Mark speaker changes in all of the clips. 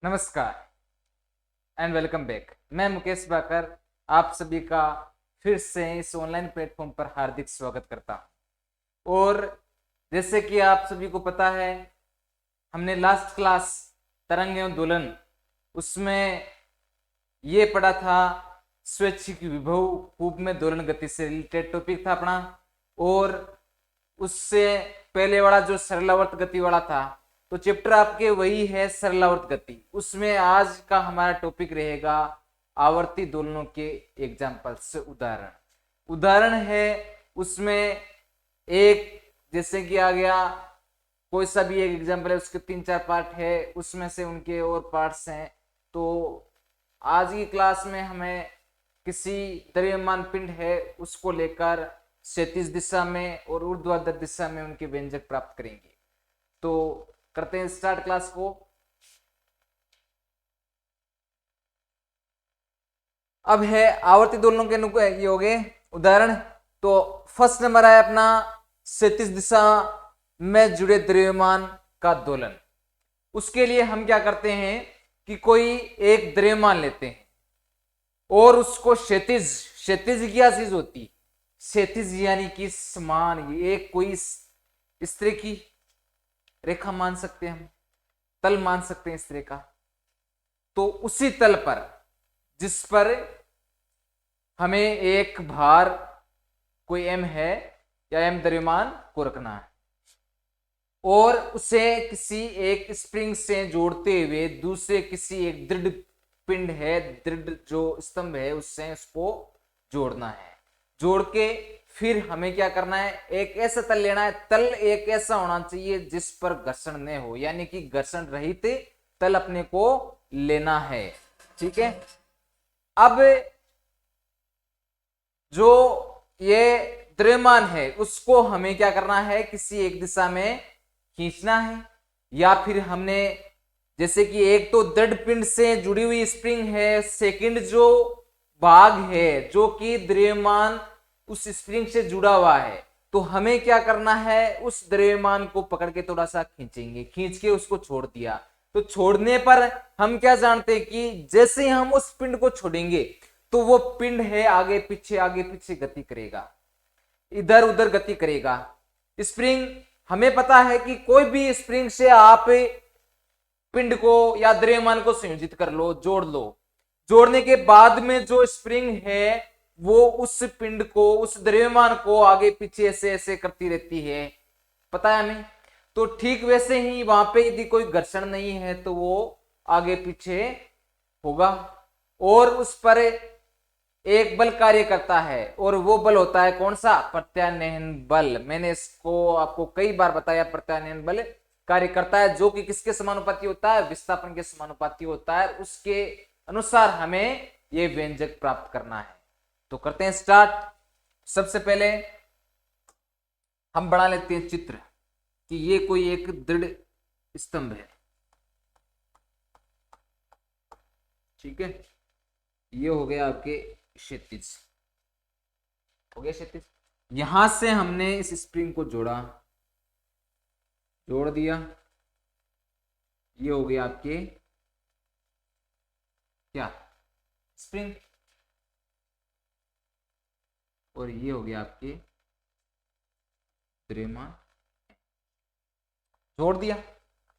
Speaker 1: नमस्कार and welcome back. मैं मुकेश बाकर आप सभी का फिर से इस ऑनलाइन प्लेटफॉर्म पर हार्दिक स्वागत करता हूं। और जैसे कि आप सभी को पता है, हमने लास्ट क्लास तरंग एवं दोलन उसमें ये पढ़ा था स्वैच्छिक विभव कूप में दोलन गति से रिलेटेड टॉपिक था अपना। और उससे पहले वाला जो सरलावर्त गति वाला था, तो चैप्टर आपके वही है सरलावर्त गति। उसमें आज का हमारा टॉपिक रहेगा आवर्ती दोलनों के एग्जाम्पल से उदाहरण है। उसमें एक जैसे कि आ गया कोई सा भी एक एग्जाम्पल है, उसके 3-4 पार्ट है, उसमें से उनके और पार्ट्स हैं। तो आज की क्लास में हमें किसी द्रव्यमान पिंड है उसको लेकर क्षैतिज दिशा में और ऊर्ध्वाधर दिशा में उनके व्यंजक प्राप्त करेंगे। तो करते हैं स्टार्ट क्लास को। अब है आवर्ती दोलनों के ये हो गए उदाहरण। तो फर्स्ट नंबर है अपना क्षैतिज दिशा में जुड़े द्रव्यमान का दोलन। उसके लिए हम क्या करते हैं कि कोई एक द्रव्यमान लेते हैं और उसको क्षैतिज क्या चीज होती, क्षैतिज यानी कि समान, एक कोई इस तरह की रेखा मान सकते हैं, हम तल मान सकते हैं इस तरह का। तो उसी तल पर जिस पर हमें एक भार कोई m है या m द्रव्यमान को रखना है और उसे किसी एक स्प्रिंग से जोड़ते हुए दूसरे किसी एक दृढ़ पिंड है, दृढ़ जो स्तंभ है, उससे उसको जोड़ना है। जोड़ के फिर हमें क्या करना है, एक ऐसा तल लेना है। तल एक ऐसा होना चाहिए जिस पर घर्षण न हो, यानी कि घर्षण रहित तल अपने को लेना है। ठीक है। अब जो ये द्रव्यमान है उसको हमें क्या करना है, किसी एक दिशा में खींचना है। या फिर हमने जैसे कि एक तो दृढ़ पिंड से जुड़ी हुई स्प्रिंग है, सेकंड जो भाग है जो कि द्रव्यमान उस स्प्रिंग से जुड़ा हुआ है, तो हमें क्या करना है, उस द्रव्यमान को पकड़ के थोड़ा सा खींचेंगे, खींच के उसको छोड़ दिया। तो छोड़ने पर हम क्या जानते हैं कि जैसे ही हम उस पिंड को छोड़ेंगे तो वो पिंड है आगे पीछे गति करेगा, इधर उधर गति करेगा। स्प्रिंग हमें पता है कि कोई भी स्प्रिंग से आप पिंड को या द्रव्यमान को संयोजित कर लो, जोड़ लो। जोड़ने के बाद में जो स्प्रिंग है वो उस पिंड को, उस द्रव्यमान को आगे पीछे ऐसे ऐसे करती रहती है, पता है हमें। तो ठीक वैसे ही वहां पे यदि कोई घर्षण नहीं है तो वो आगे पीछे होगा और उस पर एक बल कार्य करता है और वो बल होता है कौन सा, प्रत्यानयन बल। मैंने इसको आपको कई बार बताया, प्रत्यानयन बल कार्य करता है जो कि किसके समानुपाती होता है, विस्थापन के समानुपाती होता है। उसके अनुसार हमें ये व्यंजक प्राप्त करना है। तो करते हैं स्टार्ट। सबसे पहले हम बना लेते हैं चित्र कि ये कोई एक दृढ़ स्तंभ है। ठीक है, ये हो गया आपके क्षैतिज, हो गया क्षैतिज। यहां से हमने इस स्प्रिंग को जोड़ दिया, ये हो गया आपके क्या, स्प्रिंग, और ये हो गया आपके द्रव्यमान, जोड़ दिया।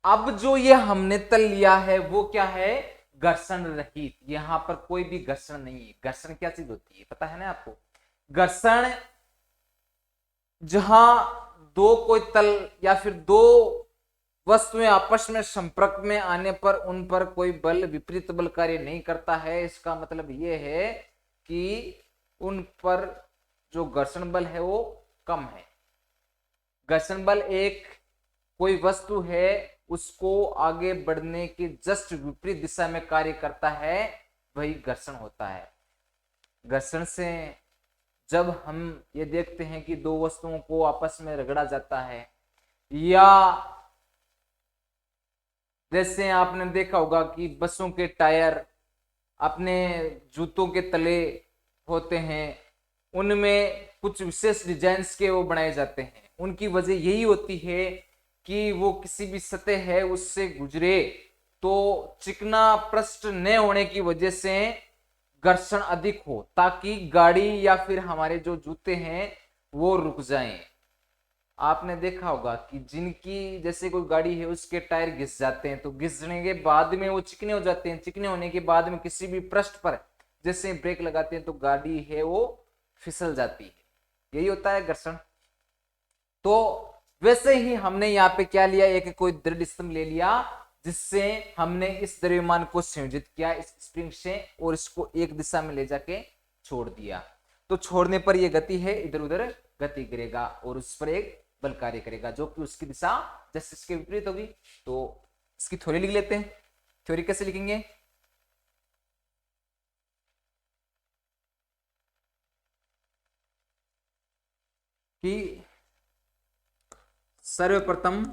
Speaker 1: अब जो ये हमने तल लिया है वो क्या है, घर्षण रहित। यहां पर कोई भी घर्षण नहीं है। घर्षण क्या चीज होती है पता है ना आपको, घर्षण जहां दो कोई तल या फिर दो वस्तुएं आपस में संपर्क में आने पर उन पर कोई बल, विपरीत बल कार्य नहीं करता है। इसका मतलब यह है कि उन पर जो घर्षण बल है वो कम है। घर्षण बल एक कोई वस्तु है उसको आगे बढ़ने के जस्ट विपरीत दिशा में कार्य करता है, वही घर्षण होता है। घर्षण से जब हम ये देखते हैं कि दो वस्तुओं को आपस में रगड़ा जाता है, या जैसे आपने देखा होगा कि बसों के टायर अपने जूतों के तले होते हैं, उनमें कुछ विशेष डिजाइन्स के वो बनाए जाते हैं। उनकी वजह यही होती है कि वो किसी भी सतह है उससे गुजरे तो चिकना पृष्ठ न होने की वजह से घर्षण अधिक हो, ताकि गाड़ी या फिर हमारे जो जूते हैं वो रुक जाएं। आपने देखा होगा कि जिनकी जैसे कोई गाड़ी है उसके टायर घिस जाते हैं, तो घिसने के बाद में वो चिकने हो जाते हैं, चिकने होने के बाद में किसी भी पृष्ठ पर जैसे ब्रेक लगाते हैं तो गाड़ी है वो फिसल जाती है, यही होता है घर्षण। तो वैसे ही हमने यहाँ पे क्या लिया, एक कोई दृढ़ स्तंभ ले लिया जिससे हमने इस द्रव्यमान को संयोजित किया इस स्प्रिंग से और इसको एक दिशा में ले जाके छोड़ दिया। तो छोड़ने पर यह गति है इधर उधर गति करेगा और उस पर एक बल कार्य करेगा जो कि उसकी दिशा जैसे इसके विपरीत होगी। तो इसकी थ्योरी लिख लेते हैं। थ्योरी कैसे लिखेंगे, कि सर्वप्रथम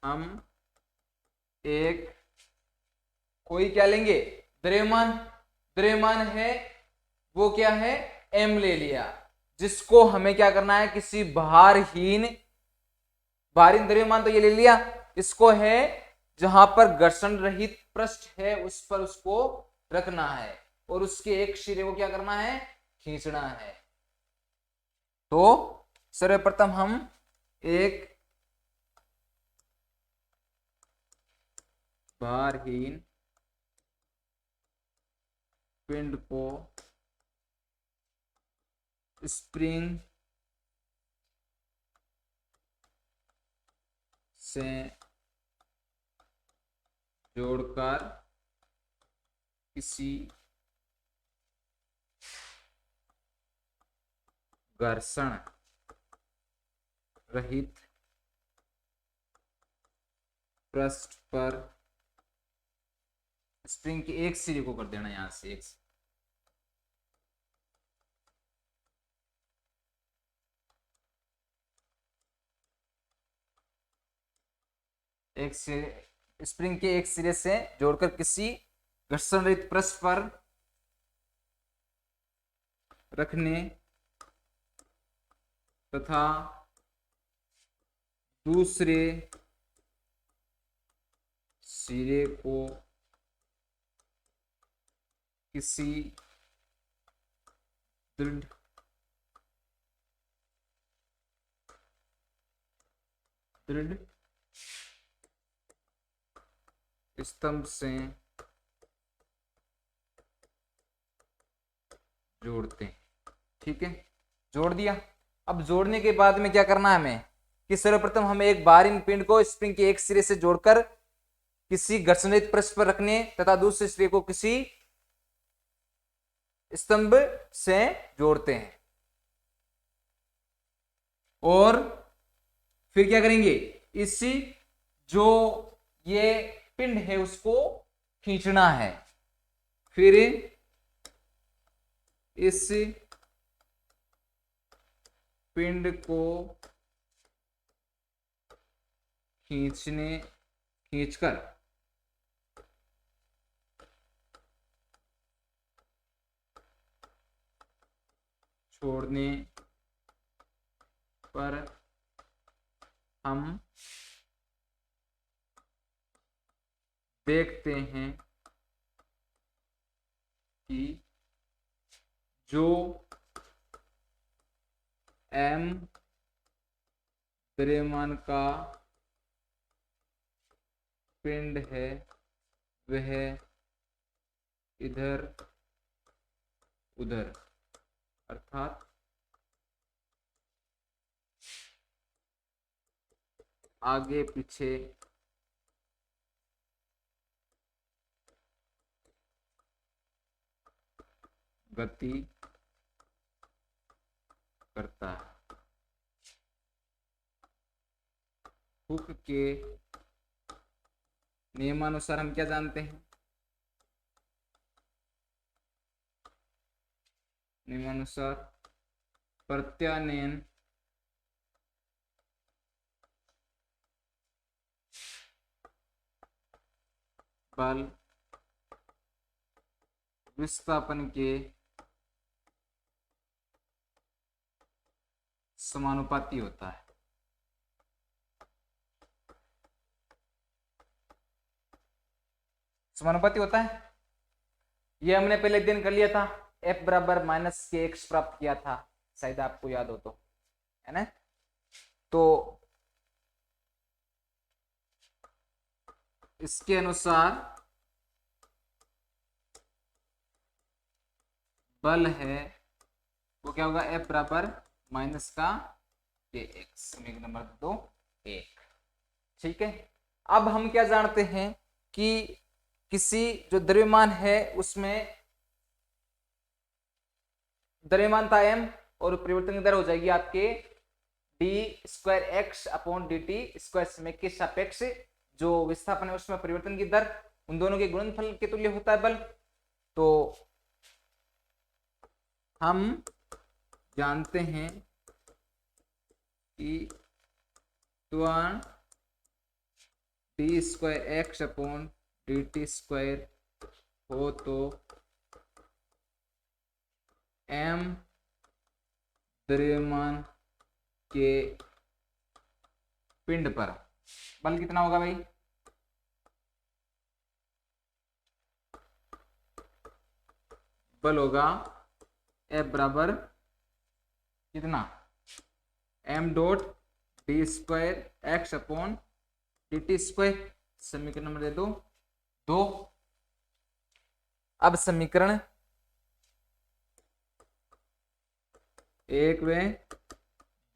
Speaker 1: हम एक कोई क्या लेंगे, द्रव्यमान, द्रव्यमान है वो क्या है m ले लिया, जिसको हमें क्या करना है किसी भारहीन, भारहीन द्रव्यमान तो ये ले लिया, इसको है जहां पर घर्षण रहित पृष्ठ है उस पर उसको रखना है और उसके एक सिरे को क्या करना है, खींचना है। तो सर्वप्रथम हम एक भारहीन पिंड को स्प्रिंग से जोड़कर किसी घर्षण रहित पृष्ठ पर, स्प्रिंग के एक सिरे को कर देना यहां से एक सिरे, स्प्रिंग के एक सिरे से जोड़कर किसी घर्षण रहित पृष्ठ पर रखने तथा दूसरे सिरे को किसी दृढ़ स्तंभ से जोड़ते हैं। ठीक है, जोड़ दिया। अब जोड़ने के बाद में क्या करना है हमें, कि सर्वप्रथम हमें एक भारहीन पिंड को स्प्रिंग के एक सिरे से जोड़कर किसी घर्षणरहित पृष्ठ पर रखने तथा दूसरे सिरे को किसी स्तंभ से जोड़ते हैं। और फिर क्या करेंगे, इसी जो ये पिंड है उसको खींचना है, फिर इस पिंड को खींचकर छोड़ने पर हम देखते हैं कि जो m द्रव्यमान का पिंड है वह इधर उधर अर्थात आगे पीछे गति करता है। हुक के नियमानुसार हम क्या जानते हैं, नियमानुसार प्रत्यानयन बल विस्थापन के समानुपाती होता है। समानुपाती होता है। ये हमने पहले दिन कर लिया था, f बराबर माइनस के एक्स प्राप्त किया था, शायद आपको याद हो तो, है ना। तो इसके अनुसार बल है वो क्या होगा, f बराबर माइनस का के एक्स, समीकरण नंबर 2 1। ठीक है, अब हम क्या जानते हैं कि किसी जो द्रव्यमान है उसमें द्रव्यमान था m और परिवर्तन की दर हो जाएगी आपके D square x upon D T square, समय के सापेक्ष जो विस्थापन है उसमें परिवर्तन की दर, उन दोनों के गुणनफल के तुल्य होता है बल। तो हम जानते हैं कि त्वरण D square x upon D T square हो तो m द्रव्यमान के पिंड पर बल कितना होगा भाई, बल होगा F बराबर कितना, m dot d square x upon D T square, समीकरण नंबर दे दो 2। अब समीकरण 1 व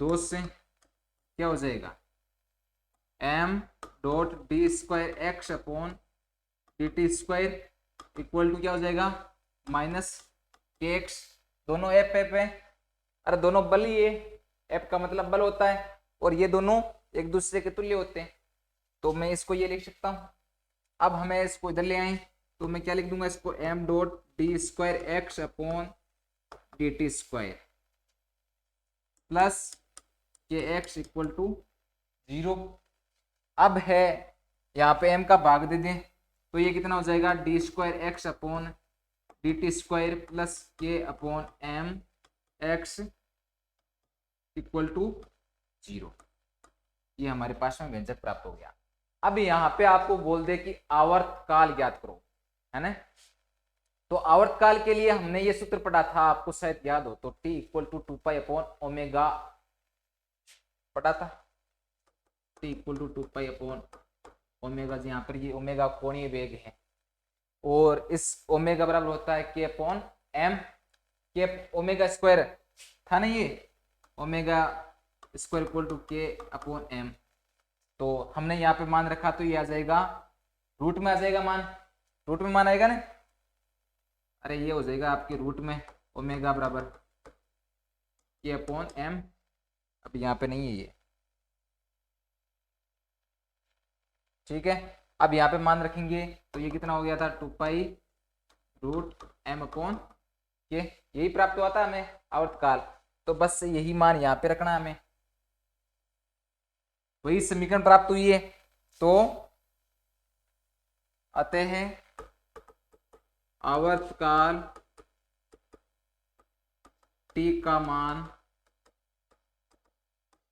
Speaker 1: 2 से क्या हो जाएगा, m dot d square x upon D T square equal to क्या हो जाएगा, माइनस के एक्स, दोनों एफ एफ है, अरे दोनों बल ही है, एफ का मतलब बल होता है और ये दोनों एक दूसरे के तुल्य होते हैं, तो मैं इसको ये लिख सकता हूं। अब हमें इसको इधर ले आए तो मैं क्या लिख दूंगा इसको, m dot d square x upon D T square plus के एक्स इक्वल टू 0। अब है यहाँ पे m का भाग दे दें तो ये कितना हो जाएगा, D square x upon D T square plus K upon M X equal to 0। ये हमारे पास में व्यंजक प्राप्त हो गया। अब यहाँ पे आपको बोल दे कि आवर्त काल ज्ञात करो, है ना। तो आवर्त काल के लिए हमने ये सूत्र पढ़ा था, आपको शायद याद हो तो, t equal to 2 pi upon omega पढ़ा था, t equal to 2 pi upon omega, यहाँ पर ये ओमेगा कोणीय वेग है और इस ओमेगा बराबर होता है के अपॉन एम, के ओमेगा स्क्वायर था ना, ये ओमेगा स्क्वायर इक्वल टू के अपॉन एम। तो हमने यहाँ पे मान रखा तो ये आ जाएगा रूट में आ जाएगा मान, रूट में मान आएगा ना, अरे ये हो जाएगा आपके रूट में ओमेगा बराबर के अपॉन एम, अब यहाँ पे नहीं है ये, ठीक है। अब यहाँ पे मान रखेंगे तो ये कितना हो गया था, 2 पाई रूट एम अपॉन के, यही प्राप्त हुआ था हमें आवर्तकाल, तो बस यही मान यहाँ पे रखना है हमें, वही समीकरण प्राप्त हुई है। तो अतः आवर्तकाल टी का मान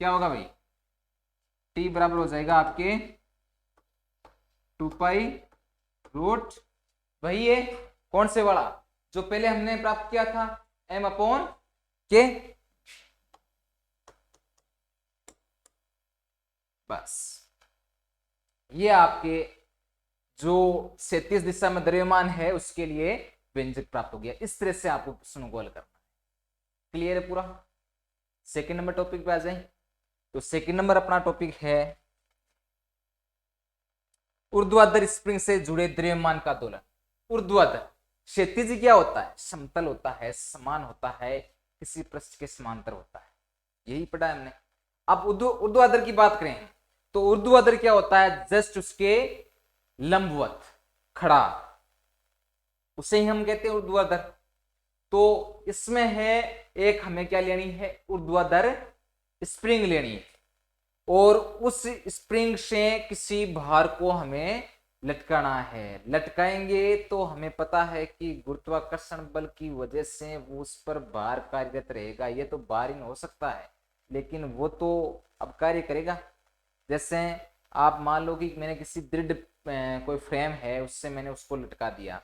Speaker 1: क्या होगा भाई, टी बराबर हो जाएगा आपके 2 पाई रूट, वही है कौन से वाला जो पहले हमने प्राप्त किया था, m अपॉन के, बस ये आपके जो 37 दिशा में द्रव्यमान है उसके लिए व्यंजक प्राप्त हो गया। इस तरह से आपको प्रश्न को हल करना है। क्लियर है पूरा। सेकंड नंबर टॉपिक पे आ जाए तो सेकंड नंबर अपना टॉपिक है ऊर्ध्वाधर स्प्रिंग से जुड़े द्रव्यमान का दोलन। ऊर्ध्वाधर, क्षैतिज क्या होता है, समतल होता है, समान होता है, किसी पृष्ठ के समांतर होता है, यही पढ़ा है हमने। अब ऊर्ध्वाधर की बात करें तो ऊर्ध्वाधर क्या होता है, जस्ट उसके लंबवत खड़ा, उसे ही हम कहते हैं ऊर्ध्वाधर। तो इसमें है एक हमें क्या लेनी है, ऊर्ध्वाधर स्प्रिंग लेनी है और उस स्प्रिंग से किसी भार को हमें लटकाना है। लटकाएंगे तो हमें पता है कि गुरुत्वाकर्षण बल की वजह से वो उस पर भार कार्यरत रहेगा। ये तो भार ही हो सकता है लेकिन वो तो अब कार्य करेगा। जैसे आप मान लो कि मैंने किसी दृढ़ कोई फ्रेम है उससे मैंने उसको लटका दिया,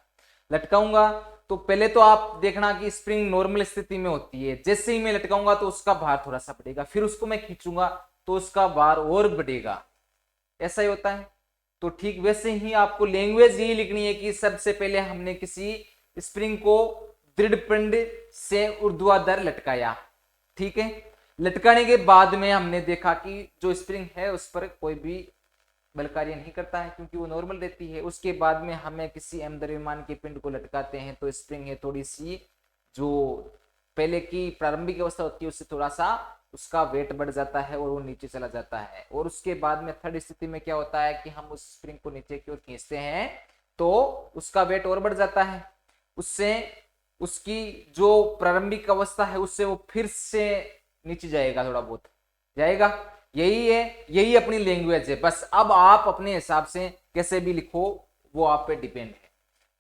Speaker 1: लटकाऊंगा तो पहले तो आप देखना कि स्प्रिंग नॉर्मल स्थिति में होती है, जैसे ही मैं लटकाऊंगा तो उसका भार थोड़ा सा बढ़ेगा, फिर उसको मैं खींचूंगा तो उसका भार और बढ़ेगा, ऐसा ही होता है। तो ठीक वैसे ही आपको लैंग्वेज यही लिखनी है कि सबसे पहले हमने किसी स्प्रिंग को दृढ़ पिंड से ऊर्ध्वाधर लटकाया, ठीक है। लटकाने के बाद में हमने देखा कि जो स्प्रिंग है उस पर कोई भी बल कार्य नहीं करता है क्योंकि वो नॉर्मल रहती है। उसके बाद में हमें किसी m द्रव्यमान के पिंड को लटकाते हैं तो स्प्रिंग है थोड़ी सी जो पहले की प्रारंभिक अवस्था होती है उससे थोड़ा सा उसका वेट बढ़ जाता है और वो नीचे चला जाता है। और उसके बाद में थर्ड स्थिति में क्या होता है कि हम उस स्प्रिंग को नीचे की ओर खींचते हैं तो उसका वेट और बढ़ जाता है, उससे उसकी जो प्रारंभिक अवस्था है उससे वो फिर से नीचे जाएगा, थोड़ा बहुत जाएगा। यही है, यही अपनी लैंग्वेज है। बस अब आप अपने हिसाब से कैसे भी लिखो वो आप पे डिपेंड है,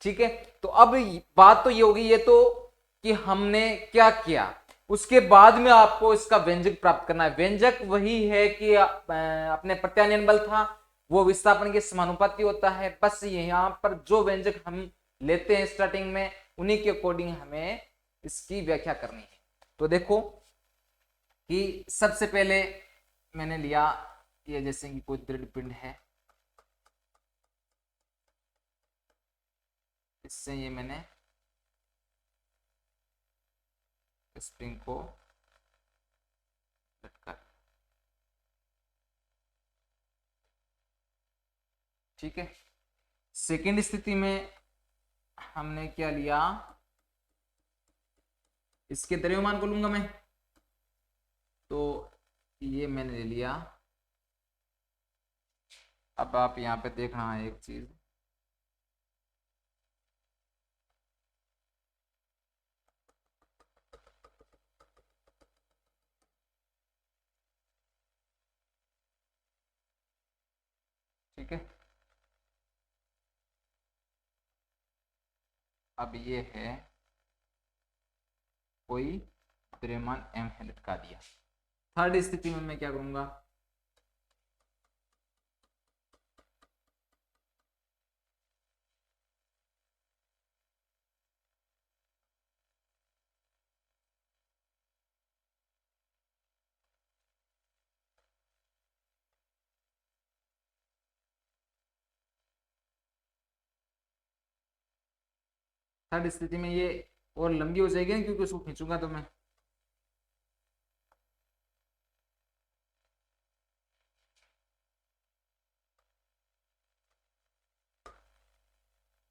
Speaker 1: ठीक है। तो अब बात तो ये होगी, ये तो कि हमने क्या किया, उसके बाद में आपको इसका व्यंजक प्राप्त करना है। व्यंजक वही है कि अपने प्रत्यानयन बल था वो विस्थापन के समानुपाती होता है। बस यहाँ पर जो व्यंजक हम लेते हैं स्टार्टिंग में उन्हीं के अकॉर्डिंग हमें इसकी व्याख्या करनी है। तो देखो कि सबसे पहले मैंने लिया ये जैसे कि कोई दृढ़ पिंड है, इससे ये मैंने स्प्रिंग को लटका, ठीक है। सेकेंड स्थिति में हमने क्या लिया, इसके द्रव्यमान को लूंगा मैं, तो ये मैंने ले लिया। अब आप यहाँ पे देखना है एक चीज, ठीक है। अब ये है कोई द्रव्यमान m है, लटका दिया। थर्ड स्थिति में मैं क्या करूंगा, थर्ड स्थिति में ये और लंबी हो जाएगी क्योंकि उसको खींचूंगा तो मैं,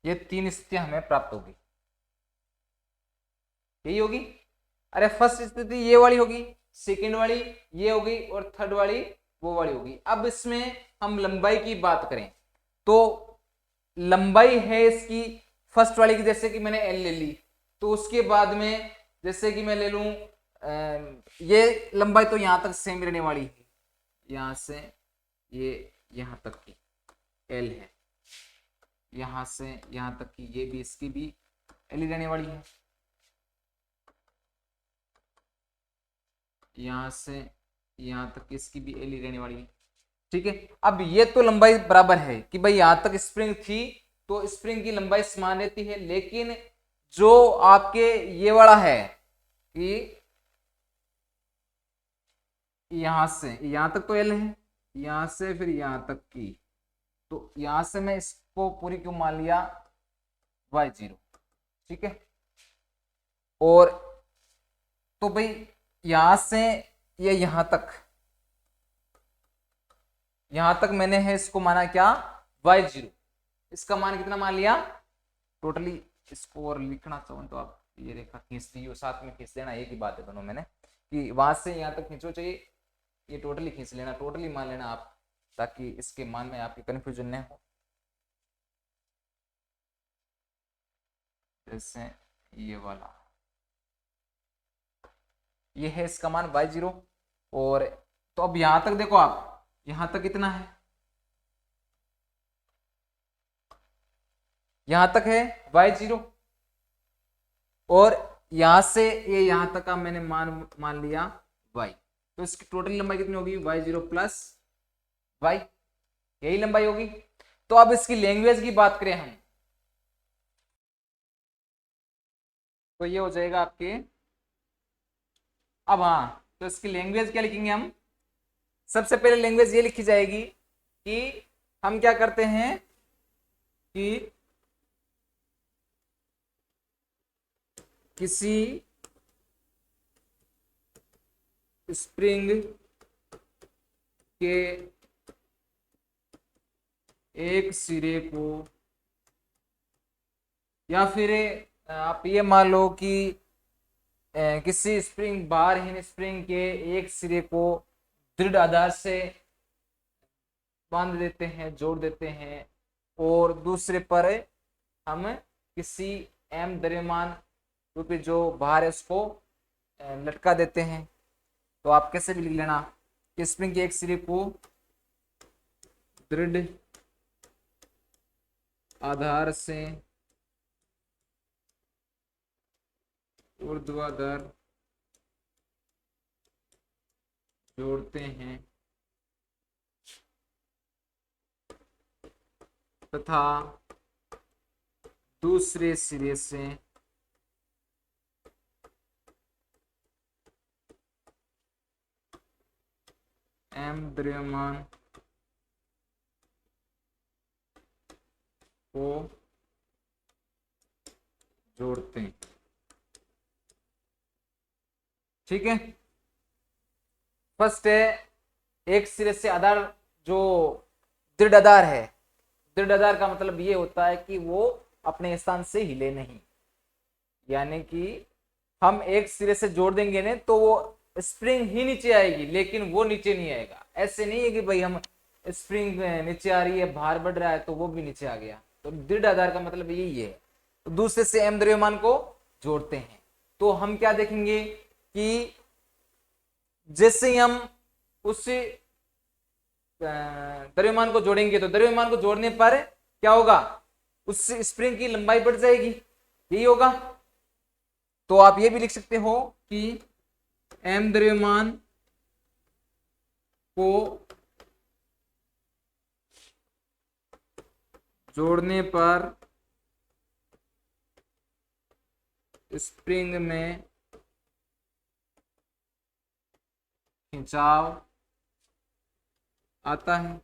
Speaker 1: ये तीन स्थितियां हमें प्राप्त होगी, यही होगी। अरे फर्स्ट स्थिति ये वाली होगी, सेकंड वाली ये होगी और थर्ड वाली वो वाली होगी। अब इसमें हम लंबाई की बात करें तो लंबाई है इसकी फर्स्ट वाली की, जैसे कि मैंने एल ले ली तो उसके बाद में जैसे कि मैं ले लूं ये लंबाई तो यहां तक सेम रहने वाली है, यहां से ये यहां तक की एल है, यहां से यहां तक की ये भी इसकी भी एल ही रहने वाली है, यहां से यहां तक इसकी भी एल ही रहने वाली है, ठीक है। अब ये तो लंबाई बराबर है कि भाई यहां तक स्प्रिंग थी तो स्प्रिंग की लंबाई समान रहती है, लेकिन जो आपके ये वाला है कि यहां से यहां तक तो एल है, यहां से फिर यहां तक की, तो यहां से मैं इसको पूरी क्यों मान लिया y0, ठीक है। और तो भाई यहां से ये यहां तक मैंने है इसको माना क्या y0, इसका मान कितना मान लिया टोटली। इसको और लिखना चाहो तो आप ये रेखा खींच दी, साथ में खींच लेना, एक ही बात है दोनों मैंने कि वहां से यहां तक खींचो चाहिए, ये टोटली खींच लेना, टोटली मान लेना आप, ताकि इसके मान में आपकी कंफ्यूजन न हो। जैसे ये वाला ये है इसका मान y0, और तो अब यहां तक देखो आप, यहां तक कितना है, यहां तक है y0, और यहां से ये यहां तक का मैंने मान लिया y, तो इसकी टोटल लंबाई कितनी होगी y0 प्लस y, यही लंबाई होगी। तो अब इसकी लैंग्वेज की बात करें हम, तो ये हो जाएगा आपके, अब हाँ, तो इसकी लैंग्वेज क्या लिखेंगे हम? सबसे पहले लैंग्वेज ये लिखी जाएगी कि हम क्या करते हैं कि किसी स्प्रिंग के एक सिरे को, या फिर आप ये मान लो कि किसी स्प्रिंग भारहीन स्प्रिंग के एक सिरे को दृढ़ आधार से बांध देते हैं, जोड़ देते हैं, और दूसरे पर हम किसी एम द्रव्यमान रूपी जो भार है उसको लटका देते हैं। तो आप कैसे भी लिख लेना कि स्प्रिंग के एक सिरे को दृढ़ आधार से ऊर्ध्वाधर जोड़ते हैं तथा दूसरे सिरे से एम द्रव्यमान को जोड़ते हैं। ठीक है, फर्स्ट है एक सिरे से आधार, जो दृढ़ आधार है, दृढ़ आधार का मतलब ये होता है कि वो अपने स्थान से हिले नहीं, यानी कि हम एक सिरे से जोड़ देंगे ना तो वो स्प्रिंग ही नीचे आएगी, लेकिन वो नीचे नहीं आएगा। ऐसे नहीं है कि भाई हम स्प्रिंग नीचे आ रही है, भार बढ़ रहा है तो वो भी नीचे आ गया। तो दृढ़ आधार का मतलब यही है। तो दूसरे से एम द्रव्यमान को जोड़ते हैं, तो हम क्या देखेंगे कि जैसे ही हम उस द्रव्यमान को जोड़ेंगे तो द्रव्यमान को जोड़ने पर क्या होगा, उस स्प्रिंग की लंबाई बढ़ जाएगी, यही होगा। तो आप ये भी लिख सकते हो कि एम द्रव्यमान को जोड़ने पर स्प्रिंग में खिंचाव आता है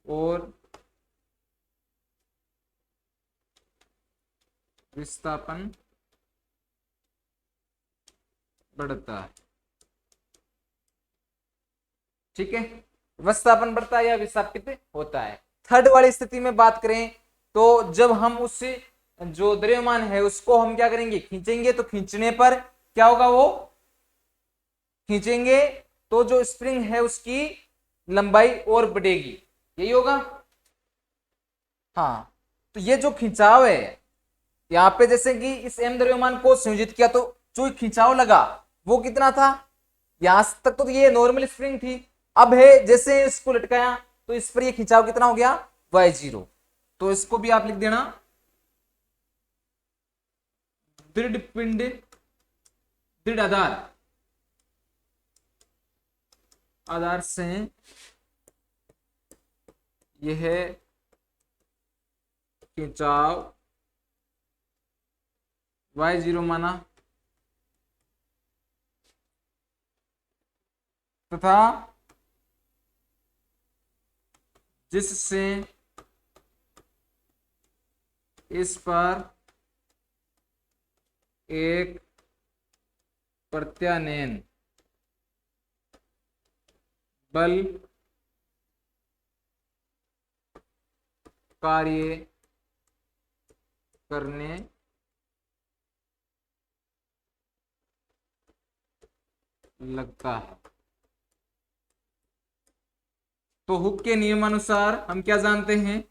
Speaker 1: और विस्थापन बढ़ता है। ठीक है, विस्थापन बढ़ता है या विस्थापित होता है। थर्ड वाली स्थिति में बात करें तो जब हम उस जो द्रव्यमान है उसको हम क्या करेंगे, खींचेंगे, तो खींचने पर क्या होगा, वो खींचेंगे तो जो स्प्रिंग है उसकी लंबाई और बढ़ेगी, यही होगा। हाँ, तो ये जो खिंचाव है यहाँ पे, जैसे कि इस एम द्रव्यमान को संयोजित किया तो जो खिंचाव लगा वो कितना था, यहां तक तो ये नॉर्मल स्प्रिंग थी। अब है जैसे इसको लटकाया तो इस पर ये खिंचाव कितना हो गया, y0। तो इसको भी आप लिख देना, दृढ़ पिंड दृढ़ आधार से यह खिंचाव y0 माना तथा जिससे इस पर एक प्रत्यानयन बल कार्य करने लगता है। तो हुक के नियमानुसार हम क्या जानते हैं,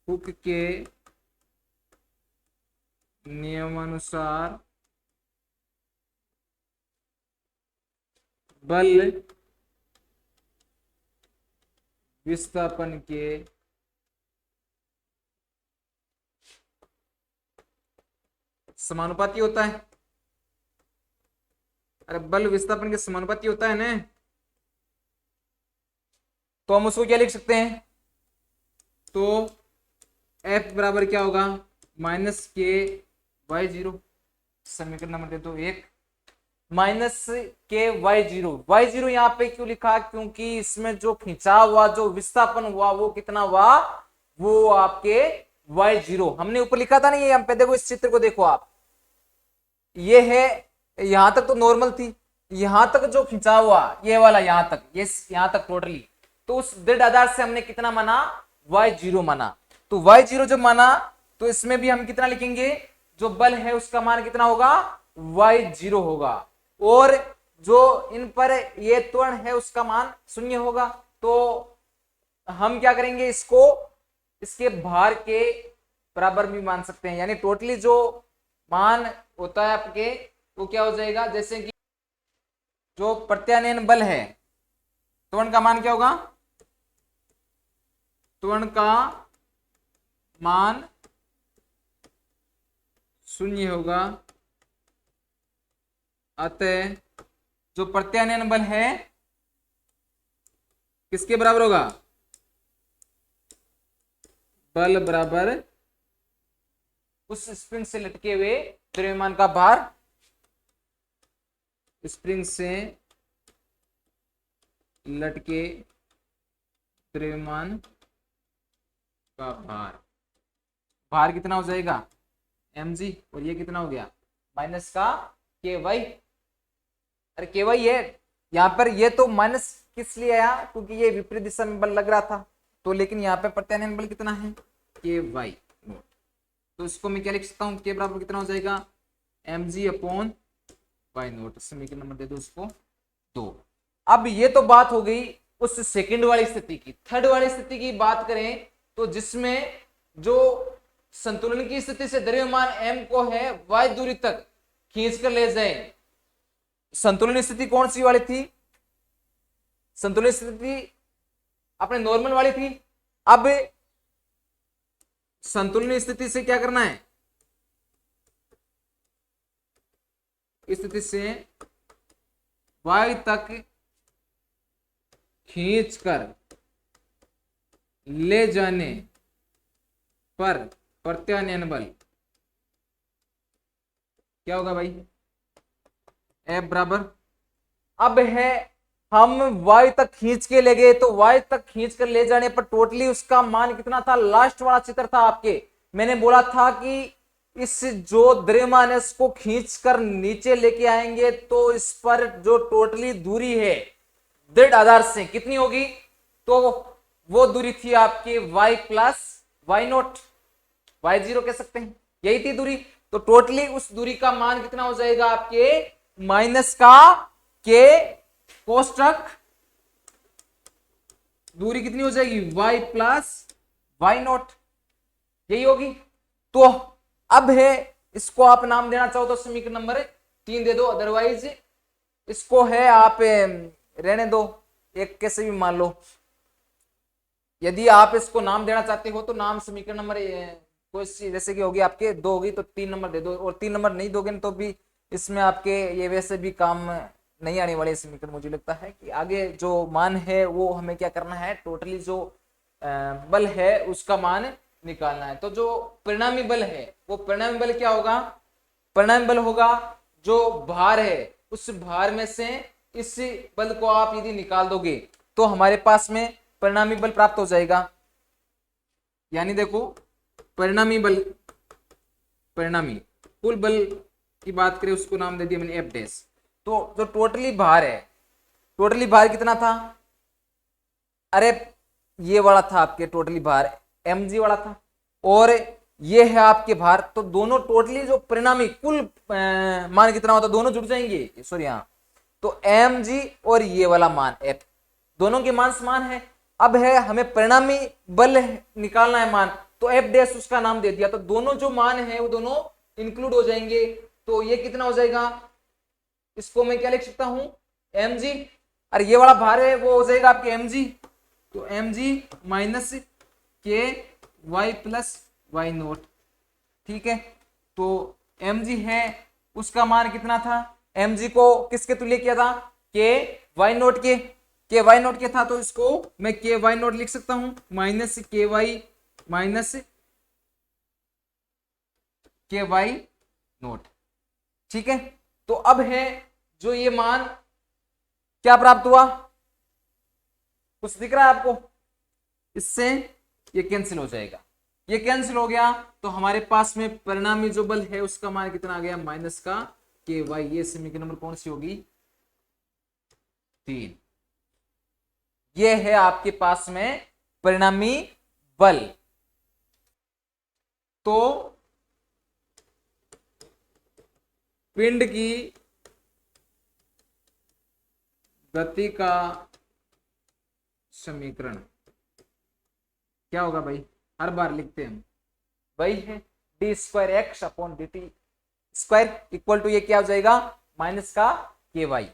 Speaker 1: हुक के नियमानुसार बल विस्थापन के समानुपाती होता है। अरे बल विस्थापन के समानुपाती होता है ना। तो हम उसको क्या लिख सकते हैं, तो f बराबर क्या होगा माइनस के वाई जीरो, समीकरण नंबर दे दो एक, माइनस के वाई जीरो यहाँ पे क्यों लिखा, क्योंकि इसमें जो खिंचाव हुआ, जो विस्थापन हुआ वो कितना हुआ, वो आपके वाई जीरो हमने ऊपर लिखा था ना, ये हम पे देखो इस चित्र को देखो आप, ये है यहां तक तो नॉर्मल थी, यहां तक जो खिंचाव हुआ ये वाला यहां तक, ये यहां तक टोटली, तो उस दृढ़ आधार से हमने कितना माना, वाई जीरो माना। तो वाई जीरो जब माना तो इसमें भी हम कितना लिखेंगे, जो बल है उसका मान कितना होगा, वाई जीरो होगा, और जो इन पर ये त्वरण है उसका मान शून्य होगा। तो हम क्या करेंगे, इसको इसके भार के बराबर भी मान सकते हैं, यानी टोटली जो मान होता है आपके वो क्या हो जाएगा, जैसे कि जो प्रत्यानयन बल है, त्वरण का मान क्या होगा, त्वरण का मान शून्य होगा, अतः जो प्रत्यानयन बल है किसके बराबर होगा, बल बराबर उस स्प्रिंग से लटके हुए द्रव्यमान का भार, स्प्रिंग से लटके द्रव्यमान का भार कितना हो जाएगा mg, और ये कितना हो गया माइनस का के वाई, अरे के वाई है यहाँ पर, ये तो माइनस किस लिए आया, क्योंकि ये विपरीत दिशा में बल लग रहा था, तो लेकिन यहाँ पे प्रत्यानयन बल कितना है, के वाई नोट, तो इसको मैं क्या लिख सकता हूँ, के बराबर कितना हो जाएगा mg अपॉन वाई नोट, समीकरण नंबर दे दो उसको दो। अब ये तो बात हो गई उस सेकंड वाली स्थिति की। थर्ड वाली स्थिति की बात करें तो जिसमें जो संतुलन की स्थिति से द्रव्यमान m को है y दूरी तक खींच कर ले जाए। संतुलन स्थिति कौन सी वाली थी, संतुलन स्थिति अपने नॉर्मल वाली थी। अब संतुलन स्थिति से क्या करना है, स्थिति से y तक खींचकर ले जाने पर प्रत्यानयन बल क्या होगा भाई, F बराबर, अब है हम y तक खींच के ले गए, तो y तक खींच कर ले जाने पर टोटली उसका मान कितना था, लास्ट वाला चित्र था आपके, मैंने बोला था कि इस जो द्रव्यमान है इसको खींचकर नीचे लेके आएंगे तो इस पर जो टोटली दूरी है दृढ़ आधार से कितनी होगी, तो वो दूरी थी आपकी y plus y naught, y zero कह सकते हैं, यही थी दूरी। तो टोटली उस दूरी का मान कितना हो जाएगा आपके माइनस का के कोष्टक दूरी कितनी हो जाएगी y प्लस वाई नोट, यही होगी। तो अब है इसको आप नाम देना चाहो तो समीकरण नंबर 3 दे दो, अदरवाइज इसको है आप रहने दो, एक कैसे भी मान लो। यदि आप इसको नाम देना चाहते हो तो नाम समीकरण नंबर कोई जैसे कि होगी आपके 2 होगी तो 3 नंबर दे दो, और 3 नंबर नहीं दोगे तो भी इसमें आपके ये वैसे भी काम नहीं आने वाले समीकरण। मुझे लगता है कि आगे जो मान है वो हमें क्या करना है, टोटली जो बल है उसका मान निकालना है। तो जो परिणामी बल है वो परिणामी बल क्या होगा, परिणामी बल होगा जो भार है उस भार में से इस बल को आप यदि निकाल दोगे तो हमारे पास में परिणामी बल प्राप्त हो जाएगा। यानी देखो परिणामी बल, परिणामी कुल बल की बात करें उसको नाम दे दिया मैंने एफ डैश। तो जो टोटली भार है, टोटली भार कितना था, अरे ये वाला था आपके टोटली भार mg वाला था, और ये है आपके भार, तो दोनों टोटली जो परिणामी कुल मान कितना होता है दोनों जुड़ जाएंगे, सॉरी यहाँ तो mg और ये वाला मान f दोनों के मान समान है। अब है हमें परिणामी बल निकालना है मान, तो एफ डैश उसका नाम दे दिया, तो दोनों जो मान है वो दोनों इंक्लूड हो जाएंगे। तो ये कितना हो जाएगा, इसको मैं क्या लिख सकता हूं mg, और ये वाला भार है वो हो जाएगा आपके mg, तो mg माइनस के वाई प्लस वाई नोट, ठीक है। तो mg है उसका मान कितना था, mg को किसके तुल्य किया था, के वाई नोट के, के वाई नोट क्या था, तो इसको मैं के वाई नोट लिख सकता हूं माइनस के वाई नोट। ठीक है, तो अब है जो ये मान क्या प्राप्त हुआ, कुछ दिख रहा है आपको, इससे ये कैंसिल हो जाएगा, ये कैंसिल हो गया तो हमारे पास में परिणामी जो बल है उसका मान कितना आ गया, माइनस का के वाई। ये समीकरण नंबर कौन सी होगी, 3। ये है आपके पास में परिणामी बल। तो पिंड की गति का समीकरण क्या होगा भाई, हर बार लिखते हैं हम, वही है d square x upon D T square equal to ये क्या हो जाएगा, माइनस का के वाई।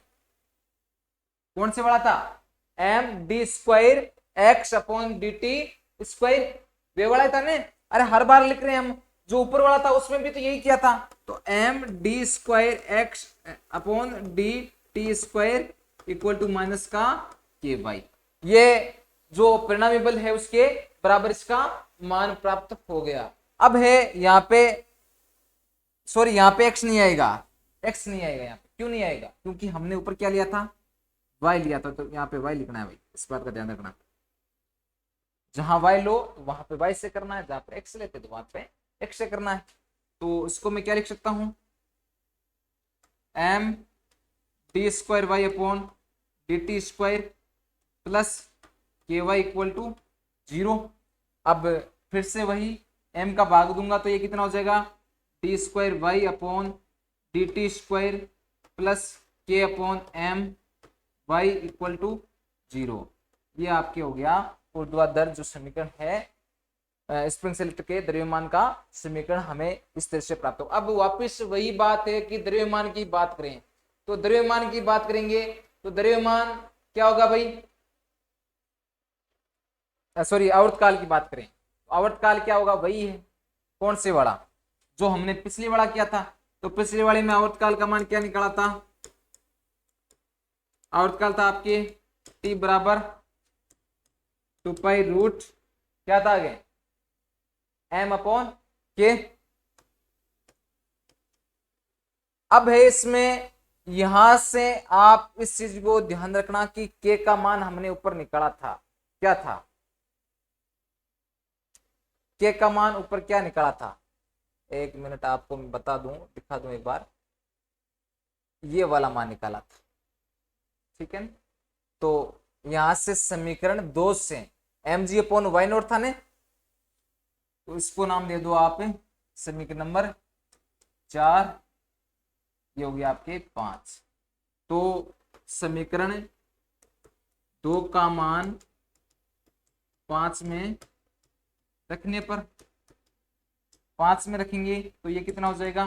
Speaker 1: कौन से वाला था, M D square x upon D T square, वे वाला था ने, अरे हर बार लिख रहे हैं हम, जो ऊपर वाला था उसमें भी तो यही किया था। तो m D square x upon D T square equal to minus का के वाई, ये जो परिणामी बल है उसके बराबर इसका मान प्राप्त हो गया। अब है यहाँ पे, सॉरी यहाँ पे एक्स नहीं आएगा, एक्स नहीं आएगा यहाँ पे, क्यों नहीं आएगा, क्योंकि हमने ऊपर क्या लिया था, वाई लिया था, तो यहाँ पे वाई लिखना है भाई, इस बात का ध्यान रखना। जहां वाई लो तो वहां पे वाई से करना है, जहां पे एक्स लेते तो वहां पे एक्स से करना है। तो इसको मैं क्या लिख सकता हूं, m D square Y upon D T square plus k y equal to 0। अब फिर से वही m का भाग दूंगा तो ये कितना हो जाएगा, D square Y upon D T square plus K upon M Y equal to 0। ये आपके हो गया ऊर्ध्वाधर जो समीकरण है स्प्रिंग से के द्रव्यमान का समीकरण हमें इस तरह से प्राप्त हो। अब वापस वही बात है कि द्रव्यमान की बात करें, तो द्रव्यमान की बात करेंगे तो द्रव्यमान क्या होगा भाई, सॉरी आवर्तकाल की बात करें, आवर्तकाल क्या होगा, वही है कौन से वाला जो हमने पिछली वाला किया था। तो पिछले वाले में आवर्तकाल का मान क्या निकाला था, आवर्तकाल था आपके t बराबर 2 पाई रूट क्या था आगे, m अपॉन के। अब है इसमें यहां से आप इस चीज को ध्यान रखना कि k का मान हमने ऊपर निकाला था, क्या था, k का मान ऊपर क्या निकाला था, एक मिनट आपको मैं बता दूं, दिखा दूं एक बार, ये वाला मान निकाला था। ठीक है, तो यहां से समीकरण 2 से m g upon y naught था ने, तो इसको नाम दे दो आप समीकरण नंबर 4, ये हो गया आपके 5। तो समीकरण 2 का मान 5 में रखने पर, 5 में रखेंगे तो ये कितना हो जाएगा,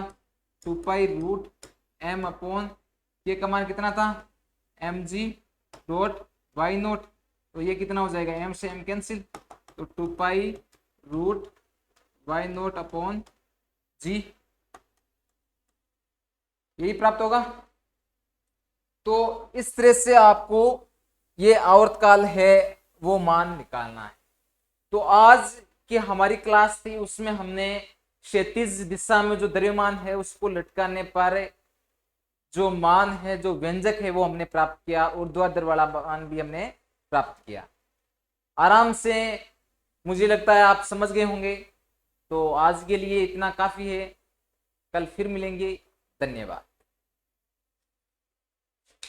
Speaker 1: 2 पाई रूट एम अपॉन के का मान कितना था, m g dot y naught, तो ये कितना हो जाएगा, एम से एम कैंसिल, तो 2 pi root Y naught upon G, यही प्राप्त होगा। तो इस तरह से आपको ये आवर्तकाल है वो मान निकालना है। तो आज की हमारी क्लास थी उसमें हमने क्षैतिज दिशा में जो द्रव्यमान है उसको लटकाने पर जो मान है, जो व्यंजक है वो हमने प्राप्त किया, ऊर्ध्वाधर वाला मान भी हमने प्राप्त किया। आराम से मुझे लगता है आप समझ गए होंगे। तो आज के लिए इतना काफी है, कल फिर मिलेंगे, धन्यवाद।